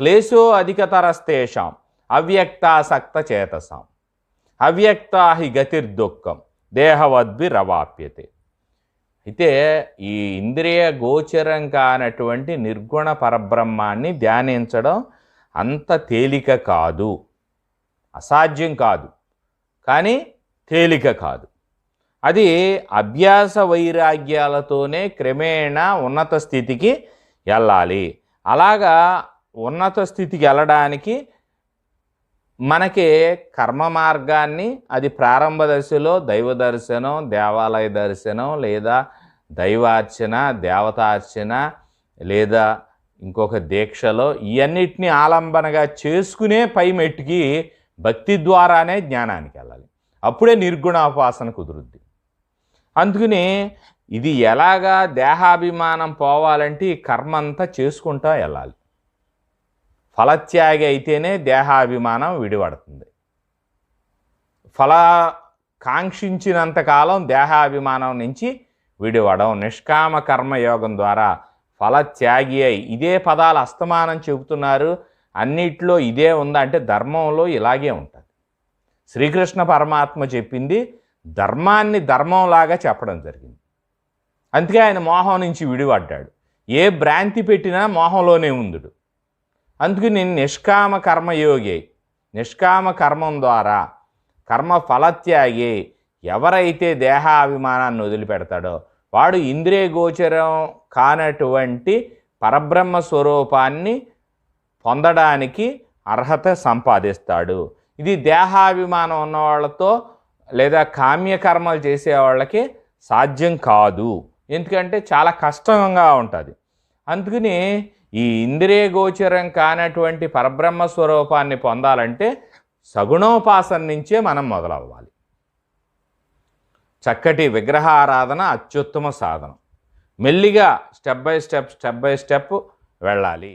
క్లేశో అధికతరస్తేషాం అవ్యక్తాసక్త చేతసాం అవ్యక్తా హి గతిర్దుఃఖం దేహవద్భిరవాప్యతే. అయితే ఈ ఇంద్రియ గోచరం కానటువంటి నిర్గుణ పరబ్రహ్మాన్ని ధ్యానించడం అంత తేలిక కాదు, అసాధ్యం కాదు, కానీ తేలిక కాదు. అది అభ్యాస వైరాగ్యాలతోనే క్రమేణా ఉన్నత స్థితికి వెళ్ళాలి. అలాగా ఉన్నత స్థితికి వెళ్ళడానికి మనకి కర్మ మార్గాన్ని, అది ప్రారంభ దశలో దైవ దర్శనం, దేవాలయ దర్శనం, లేదా దైవార్చన, దేవతార్చన, లేదా ఇంకొక దీక్షలో ఇవన్నిటిని ఆలంబనగా చేసుకునే పై మెట్టుకి భక్తి ద్వారానే జ్ఞానానికి వెళ్ళాలి. అప్పుడే నిర్గుణోపాసన కుదురుద్ది. అందుకని ఇది ఎలాగా దేహాభిమానం పోవాలంటే ఈ కర్మ అంతా చేసుకుంటా వెళ్ళాలి. ఫలత్యాగి అయితేనే దేహాభిమానం విడిపడుతుంది. కాంక్షించినంతకాలం దేహాభిమానం నుంచి విడివడం నిష్కామ కర్మయోగం ద్వారా ఫలత్యాగి అయి, ఇదే పదాలు అస్తమానం చెబుతున్నారు, అన్నిట్లో ఇదే ఉందా అంటే ధర్మంలో ఇలాగే ఉంటుంది. శ్రీకృష్ణ పరమాత్మ చెప్పింది ధర్మాన్ని ధర్మంలాగా చెప్పడం జరిగింది. అందుకే ఆయన మోహం నుంచి విడిపడ్డాడు. ఏ భ్రాంతి పెట్టినా మోహంలోనే ఉందుడు. అందుకు నేను నిష్కామ కర్మయోగి, నిష్కామ కర్మం ద్వారా కర్మ ఫలత్యాగి ఎవరైతే దేహాభిమానాన్ని వదిలిపెడతాడో వాడు ఇంద్రియ గోచరం కానటువంటి పరబ్రహ్మ స్వరూపాన్ని పొందడానికి అర్హత సంపాదిస్తాడు. ఇది దేహాభిమానం ఉన్నవాళ్లతో లేదా కామ్యకర్మలు చేసేవాళ్ళకి సాధ్యం కాదు, ఎందుకంటే చాలా కష్టంగా ఉంటుంది. అందుకని ఈ ఇంద్రియ గోచరం కానటువంటి పరబ్రహ్మ స్వరూపాన్ని పొందాలంటే సగుణోపాసన నుంచే మనం మొదలవ్వాలి. చక్కటి విగ్రహారాధన అత్యుత్తమ సాధనం. మెల్లిగా స్టెప్ బై స్టెప్ వెళ్ళాలి.